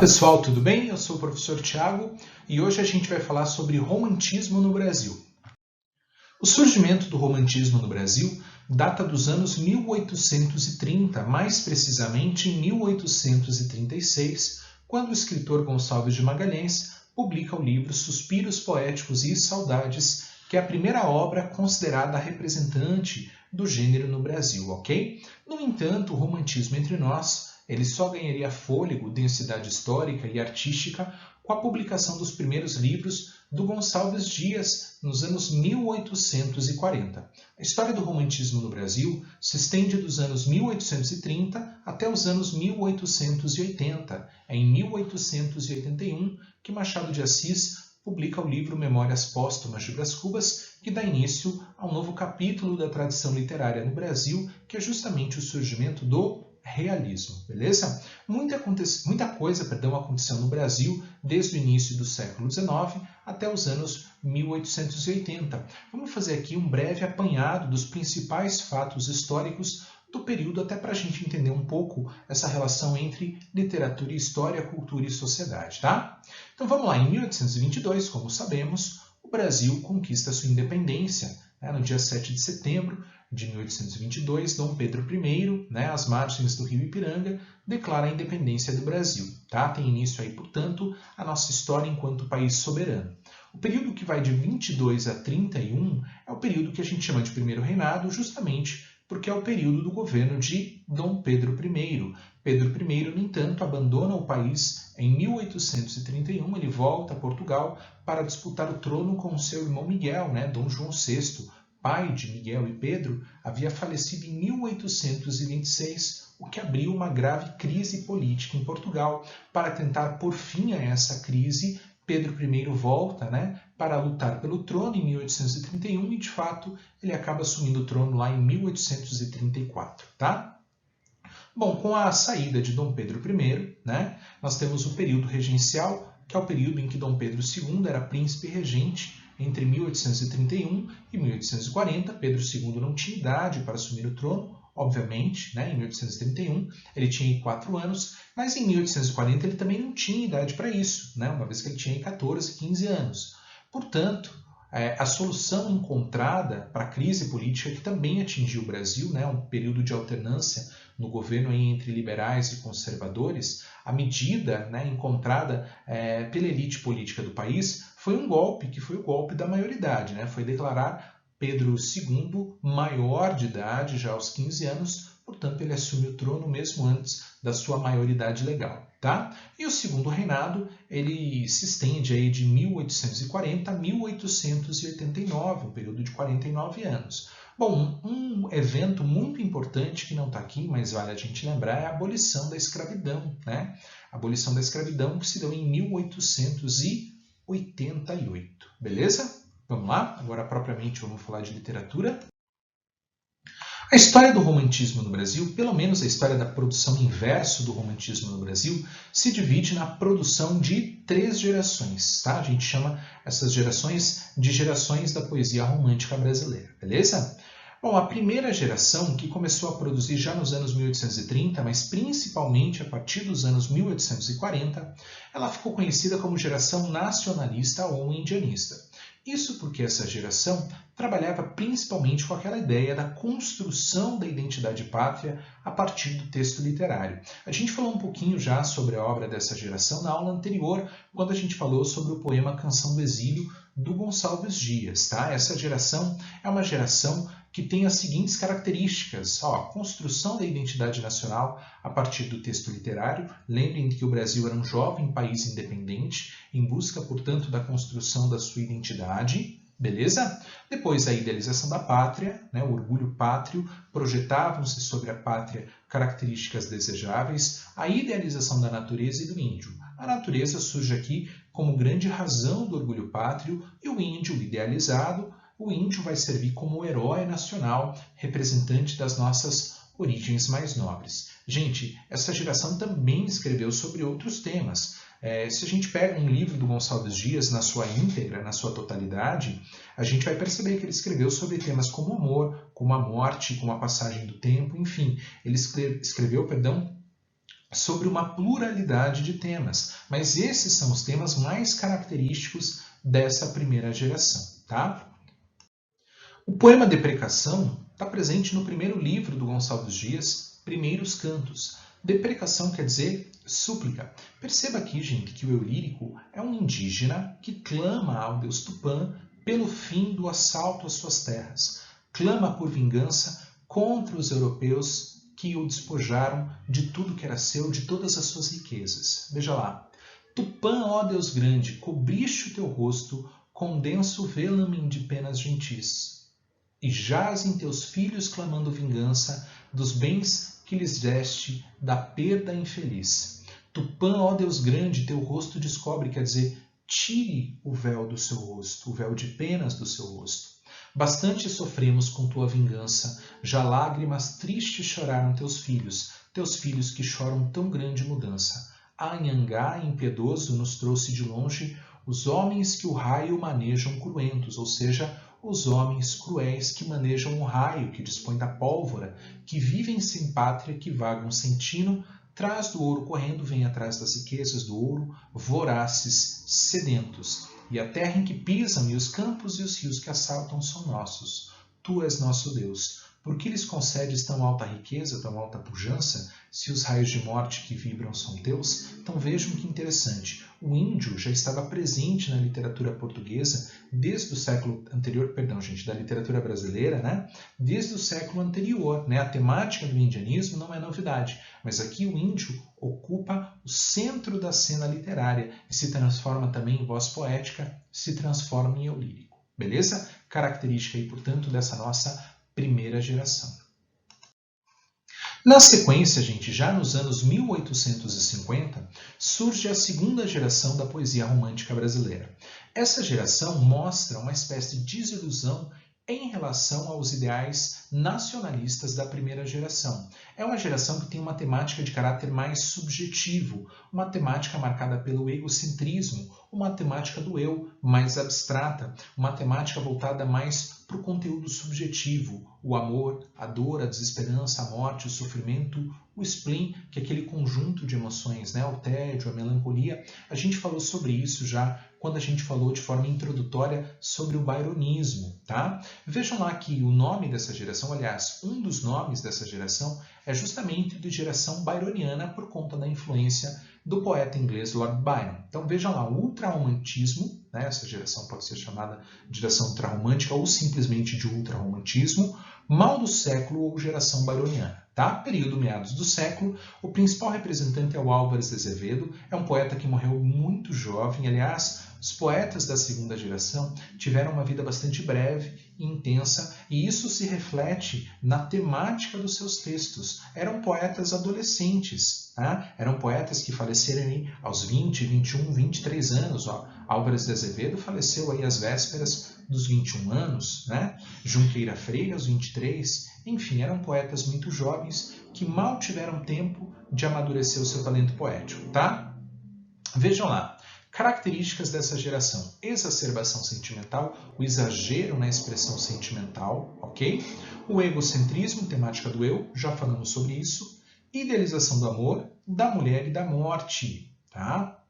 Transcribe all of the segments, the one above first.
pessoal, tudo bem? Eu sou o professor Tiago e hoje a gente vai falar sobre romantismo no Brasil. O surgimento do romantismo no Brasil data dos anos 1830, mais precisamente em 1836, quando o escritor Gonçalves de Magalhães publica o livro Suspiros Poéticos e Saudades, que é a primeira obra considerada representante do gênero no Brasil, ok? No entanto, o romantismo entre nós ele só ganharia fôlego, densidade histórica e artística com a publicação dos primeiros livros do Gonçalves Dias nos anos 1840. A história do romantismo no Brasil se estende dos anos 1830 até os anos 1880. É em 1881 que Machado de Assis publica o livro Memórias Póstumas de Brás Cubas, que dá início a um novo capítulo da tradição literária no Brasil, que é justamente o surgimento do realismo, beleza? Muita coisa aconteceu no Brasil desde o início do século XIX até os anos 1880. Vamos fazer aqui um breve apanhado dos principais fatos históricos do período, até para a gente entender um pouco essa relação entre literatura e história, cultura e sociedade, tá? Então vamos lá, em 1822, como sabemos, o Brasil conquista sua independência, no dia 7 de setembro de 1822, Dom Pedro I, às margens do rio Ipiranga, declara a independência do Brasil. Tá? Tem início aí, portanto, a nossa história enquanto país soberano. O período que vai de 22 a 31 é o período que a gente chama de Primeiro Reinado, justamente porque é o período do governo de Dom Pedro I. Pedro I, no entanto, abandona o país em 1831, ele volta a Portugal para disputar o trono com seu irmão Miguel, Dom João VI, pai de Miguel e Pedro, havia falecido em 1826, o que abriu uma grave crise política em Portugal. Para tentar pôr fim a essa crise, Pedro I volta para lutar pelo trono em 1831 e, de fato, ele acaba assumindo o trono lá em 1834. Tá? Bom, com a saída de Dom Pedro I, nós temos o período regencial, que é o período em que Dom Pedro II era príncipe regente. Entre 1831 e 1840, Pedro II não tinha idade para assumir o trono, obviamente, em 1831 ele tinha 4 anos, mas em 1840 ele também não tinha idade para isso, uma vez que ele tinha 14, 15 anos. Portanto, a solução encontrada para a crise política que também atingiu o Brasil, um período de alternância no governo entre liberais e conservadores, a medida encontrada pela elite política do país foi um golpe, que foi o golpe da maioridade, foi declarar Pedro II maior de idade, já aos 15 anos, portanto ele assume o trono mesmo antes da sua maioridade legal. Tá? E o segundo reinado ele se estende aí de 1840 a 1889, um período de 49 anos. Bom, um evento muito importante que não está aqui, mas vale a gente lembrar, é a abolição da escravidão. A abolição da escravidão que se deu em 1888. Beleza? Vamos lá? Agora, propriamente, vamos falar de literatura. A história do romantismo no Brasil, pelo menos a história da produção em verso do romantismo no Brasil, se divide na produção de 3 gerações. Tá? A gente chama essas gerações de gerações da poesia romântica brasileira. Beleza? Bom, a primeira geração, que começou a produzir já nos anos 1830, mas principalmente a partir dos anos 1840, ela ficou conhecida como geração nacionalista ou indianista. Isso porque essa geração trabalhava principalmente com aquela ideia da construção da identidade pátria a partir do texto literário. A gente falou um pouquinho já sobre a obra dessa geração na aula anterior, quando a gente falou sobre o poema Canção do Exílio, do Gonçalves Dias. Tá? Essa geração é uma geração que tem as seguintes características. Construção da identidade nacional a partir do texto literário. Lembrem que o Brasil era um jovem país independente, em busca, portanto, da construção da sua identidade. Beleza? Depois a idealização da pátria, o orgulho pátrio, projetavam-se sobre a pátria características desejáveis, a idealização da natureza e do índio. A natureza surge aqui como grande razão do orgulho pátrio e o índio idealizado. O índio vai servir como herói nacional, representante das nossas origens mais nobres. Gente, essa geração também escreveu sobre outros temas. Se a gente pega um livro do Gonçalves Dias na sua íntegra, na sua totalidade, a gente vai perceber que ele escreveu sobre temas como o amor, como a morte, como a passagem do tempo, enfim. Ele escreveu sobre uma pluralidade de temas, mas esses são os temas mais característicos dessa primeira geração, tá? O poema Deprecação está presente no primeiro livro do Gonçalves Dias, Primeiros Cantos. Deprecação quer dizer súplica. Perceba aqui, gente, que o eu lírico é um indígena que clama ao deus Tupã pelo fim do assalto às suas terras. Clama por vingança contra os europeus que o despojaram de tudo que era seu, de todas as suas riquezas. Veja lá. Tupã, ó Deus grande, cobriste o teu rosto com denso velamen de penas gentis. E jazem teus filhos clamando vingança dos bens que lhes deste da perda infeliz. Tupã, ó Deus grande, teu rosto descobre, quer dizer, tire o véu do seu rosto, o véu de penas do seu rosto. Bastante sofremos com tua vingança, já lágrimas tristes choraram teus filhos que choram tão grande mudança. Anhangá, impiedoso, nos trouxe de longe os homens que o raio manejam cruentos, ou seja, os homens cruéis que manejam o raio, que dispõem da pólvora, que vivem sem pátria, que vagam sem tino, traz do ouro correndo, vem atrás das riquezas do ouro, vorazes, sedentos. E a terra em que pisam, e os campos e os rios que assaltam são nossos. Tu és nosso Deus. Por que lhes concedes tão alta riqueza, tão alta pujança, se os raios de morte que vibram são teus? Então vejam que interessante. O índio já estava presente na literatura portuguesa desde o século anterior, da literatura brasileira, né? Desde o século anterior, né? A temática do indianismo não é novidade, mas aqui o índio ocupa o centro da cena literária e se transforma também em voz poética, se transforma em eu lírico. Beleza? Característica aí, portanto, dessa nossa primeira geração. Na sequência, gente, já nos anos 1850, surge a segunda geração da poesia romântica brasileira. Essa geração mostra uma espécie de desilusão em relação aos ideais nacionalistas da primeira geração. É uma geração que tem uma temática de caráter mais subjetivo, uma temática marcada pelo egocentrismo, uma temática do eu mais abstrata, uma temática voltada mais para o conteúdo subjetivo, o amor, a dor, a desesperança, a morte, o sofrimento, o spleen, que é aquele conjunto de emoções, né? O tédio, a melancolia. A gente falou sobre isso já quando a gente falou de forma introdutória sobre o byronismo, tá? Vejam lá que o nome dessa geração, aliás, um dos nomes dessa geração é justamente de geração byroniana por conta da influência do poeta inglês Lord Byron. Então vejam lá, o ultrarromantismo, né? Essa geração pode ser chamada de geração ultrarromântica ou simplesmente de ultrarromantismo, mal do século ou geração byroniana. Tá? Período meados do século, o principal representante é o Álvares de Azevedo, é um poeta que morreu muito jovem. Aliás, os poetas da segunda geração tiveram uma vida bastante breve e intensa, e isso se reflete na temática dos seus textos. Eram poetas adolescentes, tá? Eram poetas que faleceram aí aos 20, 21, 23 anos. Ó. Álvares de Azevedo faleceu aí às vésperas dos 21 anos, né? Junqueira Freire aos 23. Enfim, eram poetas muito jovens que mal tiveram tempo de amadurecer o seu talento poético, tá? Vejam lá, características dessa geração: exacerbação sentimental, o exagero na expressão sentimental, ok? O egocentrismo, temática do eu, já falamos sobre isso. Idealização do amor, da mulher e da morte, tá?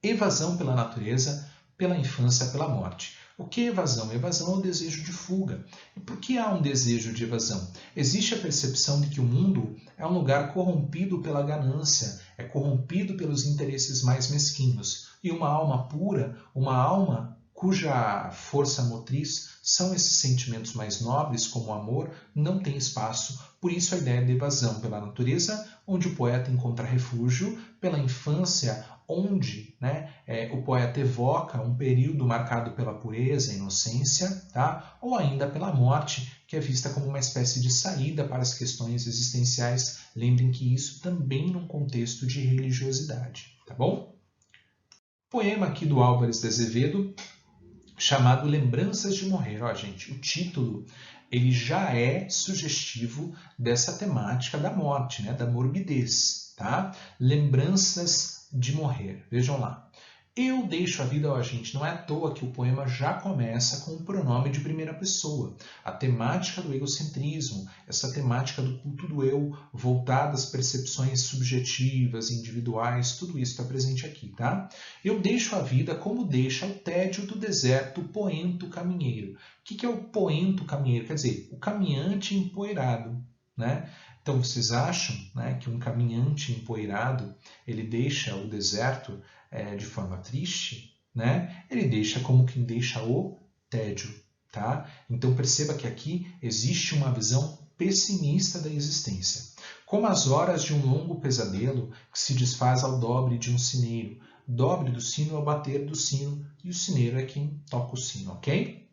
Evasão pela natureza, pela infância, pela morte. O que é evasão? Evasão é o desejo de fuga. E por que há um desejo de evasão? Existe a percepção de que o mundo é um lugar corrompido pela ganância, é corrompido pelos interesses mais mesquinhos. E uma alma pura, uma alma cuja força motriz são esses sentimentos mais nobres, como o amor, não tem espaço. Por isso a ideia de evasão pela natureza, onde o poeta encontra refúgio, pela infância, onde o poeta evoca um período marcado pela pureza, inocência, tá? Ou ainda pela morte, que é vista como uma espécie de saída para as questões existenciais. Lembrem que isso também num contexto de religiosidade, tá bom? Poema aqui do Álvares de Azevedo, chamado Lembranças de Morrer. Ó, gente, o título ele já é sugestivo dessa temática da morte, né? Da morbidez, tá? Lembranças de Morrer. Vejam lá. Eu deixo a vida, ó, gente, não é à toa que o poema já começa com o pronome de primeira pessoa. A temática do egocentrismo, essa temática do culto do eu, voltada às percepções subjetivas, individuais, tudo isso está presente aqui, tá? Eu deixo a vida como deixa o tédio do deserto, o poento caminheiro. O que é o poento caminheiro? Quer dizer, o caminhante empoeirado, né? Então, vocês acham, né, que um caminhante empoeirado, ele deixa o deserto de forma triste, né? Ele deixa como quem deixa o tédio, tá? Então, perceba que aqui existe uma visão pessimista da existência. Como as horas de um longo pesadelo que se desfaz ao dobre de um sineiro. Dobre do sino é o bater do sino e o sineiro é quem toca o sino, ok?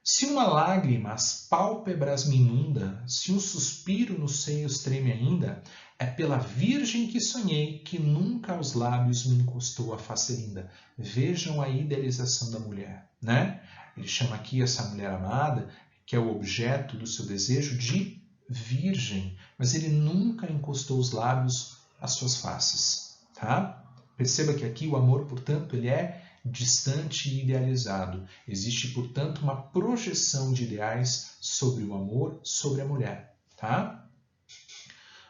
Se uma lágrima as pálpebras me inunda, se um suspiro nos seios treme ainda, é pela virgem que sonhei que nunca aos lábios me encostou a face linda. Vejam a idealização da mulher, né? Ele chama aqui essa mulher amada, que é o objeto do seu desejo, de virgem, mas ele nunca encostou os lábios às suas faces, tá? Perceba que aqui o amor, portanto, ele é distante e idealizado. Existe, portanto, uma projeção de ideais sobre o amor, sobre a mulher, tá?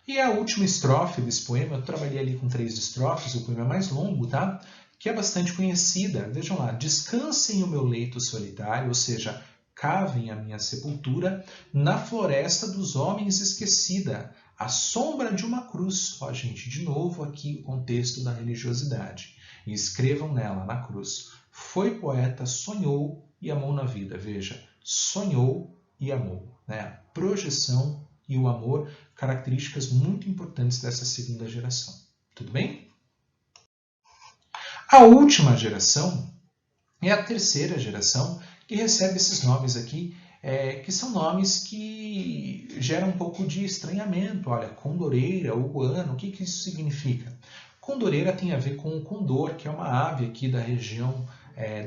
E a última estrofe desse poema, eu trabalhei ali com 3 estrofes, o poema é mais longo, tá? Que é bastante conhecida. Vejam lá, descansem o meu leito solitário, ou seja, cavem a minha sepultura na floresta dos homens esquecida, à sombra de uma cruz. Ó, gente, de novo aqui o contexto da religiosidade. E escrevam nela, na cruz, foi poeta, sonhou e amou na vida. Veja, sonhou e amou, né? A projeção e o amor, características muito importantes dessa segunda geração. Tudo bem? A última geração é a terceira geração, que recebe esses nomes aqui, que são nomes que geram um pouco de estranhamento. Olha, condoreira, uguano, o que isso significa? Condoreira tem a ver com o condor, que é uma ave aqui da região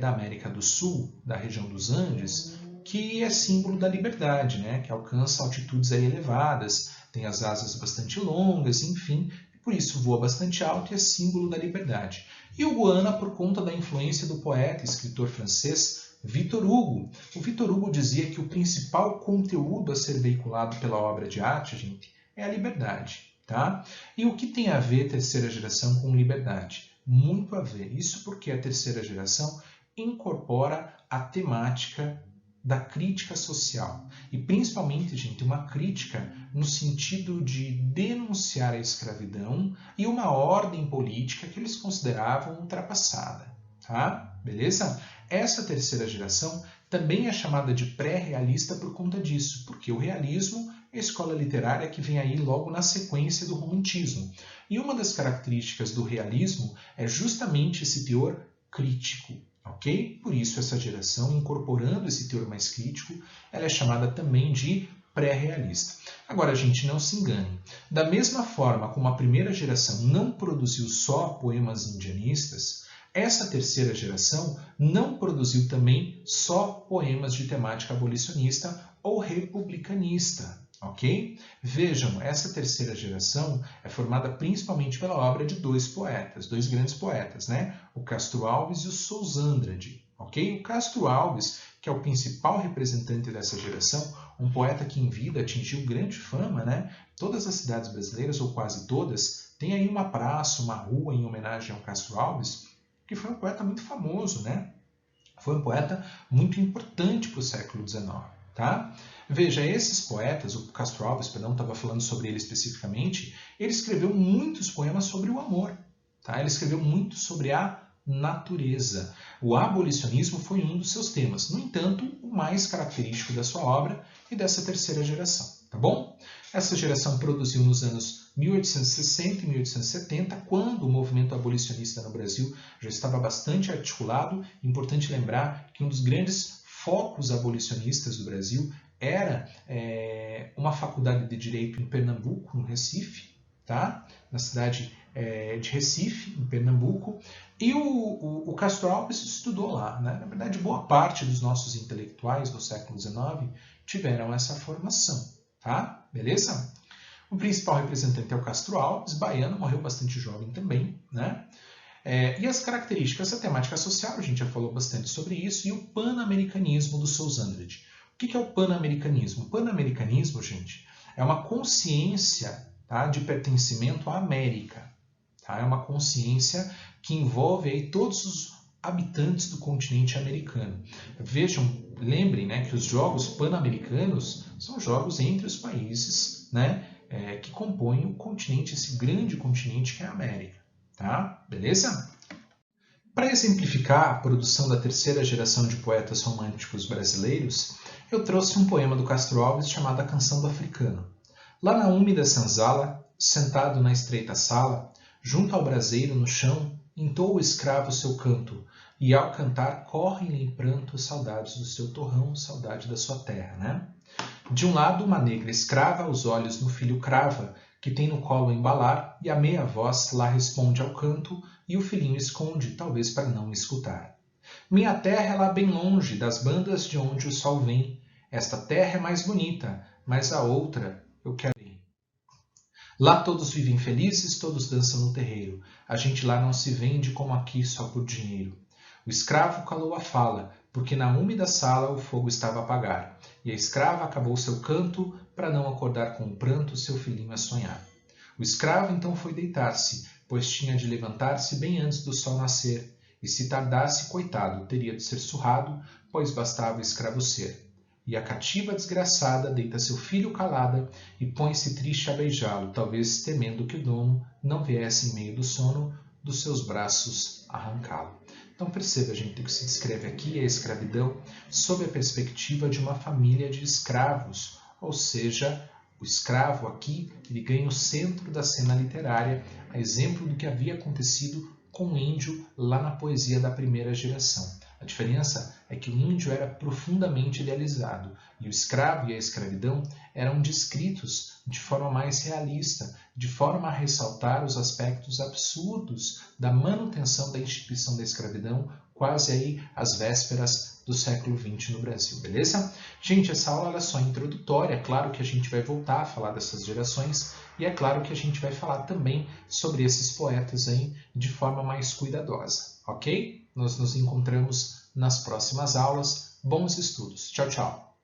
da América do Sul, da região dos Andes, que é símbolo da liberdade, né? Que alcança altitudes aí elevadas, tem as asas bastante longas, enfim, por isso voa bastante alto e é símbolo da liberdade. E o guana por conta da influência do poeta e escritor francês Victor Hugo. O Victor Hugo dizia que o principal conteúdo a ser veiculado pela obra de arte, gente, é a liberdade. Tá? E o que tem a ver terceira geração com liberdade? Muito a ver. Isso porque a terceira geração incorpora a temática da crítica social. E principalmente, gente, uma crítica no sentido de denunciar a escravidão e uma ordem política que eles consideravam ultrapassada. Tá? Beleza? Essa terceira geração também é chamada de pré-realista por conta disso, porque o realismo é a escola literária que vem aí logo na sequência do romantismo. E uma das características do realismo é justamente esse teor crítico, ok? Por isso essa geração, incorporando esse teor mais crítico, ela é chamada também de pré-realista. Agora, gente, não se engane. Da mesma forma como a primeira geração não produziu só poemas indianistas, essa terceira geração não produziu também só poemas de temática abolicionista ou republicanista, ok? Vejam, essa terceira geração é formada principalmente pela obra de 2 poetas, 2 grandes poetas, né? O Castro Alves e o Sousa Andrade, ok? O Castro Alves, que é o principal representante dessa geração, um poeta que em vida atingiu grande fama, né? Todas as cidades brasileiras, ou quase todas, têm aí uma praça, uma rua em homenagem ao Castro Alves, que foi um poeta muito famoso, né? Foi um poeta muito importante para o século XIX, tá? Veja, esses poetas, o Castro Alves, perdão, estava falando sobre ele especificamente, ele escreveu muitos poemas sobre o amor, tá? Ele escreveu muito sobre a natureza. O abolicionismo foi um dos seus temas, no entanto, o mais característico da sua obra e dessa terceira geração, tá bom? Essa geração produziu nos anos 1860 e 1870, quando o movimento abolicionista no Brasil já estava bastante articulado. Importante lembrar que um dos grandes focos abolicionistas do Brasil era uma faculdade de Direito em Pernambuco, no Recife, tá? Na cidade de Recife, em Pernambuco, e o Castro Alves estudou lá, né? Na verdade, boa parte dos nossos intelectuais do século XIX tiveram essa formação, tá? Beleza? O principal representante é o Castro Alves, baiano, morreu bastante jovem também, né? E as características da temática social, a gente já falou bastante sobre isso, e o pan-americanismo do Sousandrade. O que é o pan-americanismo? O pan-americanismo, gente, é uma consciência, tá, de pertencimento à América. Tá? É uma consciência que envolve aí todos os habitantes do continente americano. Vejam, lembrem, né, que os jogos pan-americanos são jogos entre os países, né, que compõem o continente, esse grande continente que é a América. Tá? Beleza? Para exemplificar a produção da terceira geração de poetas românticos brasileiros, eu trouxe um poema do Castro Alves chamado A Canção do Africano. Lá na úmida senzala, sentado na estreita sala, junto ao braseiro no chão, entoa o escravo seu canto, e ao cantar correm-lhe em pranto saudades do seu torrão, saudade da sua terra, né? De um lado, uma negra escrava, os olhos no filho crava, que tem no colo embalar, e a meia voz lá responde ao canto, e o filhinho esconde, talvez para não escutar. Minha terra é lá bem longe, das bandas de onde o sol vem. Esta terra é mais bonita, mas a outra eu quero ir. Lá todos vivem felizes, todos dançam no terreiro. A gente lá não se vende como aqui só por dinheiro. O escravo calou a fala, porque na úmida sala o fogo estava a apagar, e a escrava acabou seu canto para não acordar com o pranto seu filhinho a sonhar. O escravo então foi deitar-se, pois tinha de levantar-se bem antes do sol nascer, e se tardasse, coitado, teria de ser surrado, pois bastava escravo ser. E a cativa desgraçada deita seu filho calada e põe-se triste a beijá-lo, talvez temendo que o dono não viesse em meio do sono dos seus braços arrancá-lo. Então perceba, gente, que se descreve aqui a escravidão sob a perspectiva de uma família de escravos, ou seja, o escravo aqui ele ganha o centro da cena literária, a exemplo do que havia acontecido com o índio lá na poesia da primeira geração. A diferença é que o índio era profundamente idealizado e o escravo e a escravidão eram descritos de forma mais realista, de forma a ressaltar os aspectos absurdos da manutenção da instituição da escravidão quase aí às vésperas do século XX no Brasil, beleza? Gente, essa aula é só introdutória, é claro que a gente vai voltar a falar dessas gerações e é claro que a gente vai falar também sobre esses poetas aí de forma mais cuidadosa, ok? Nós nos encontramos nas próximas aulas. Bons estudos. Tchau, tchau.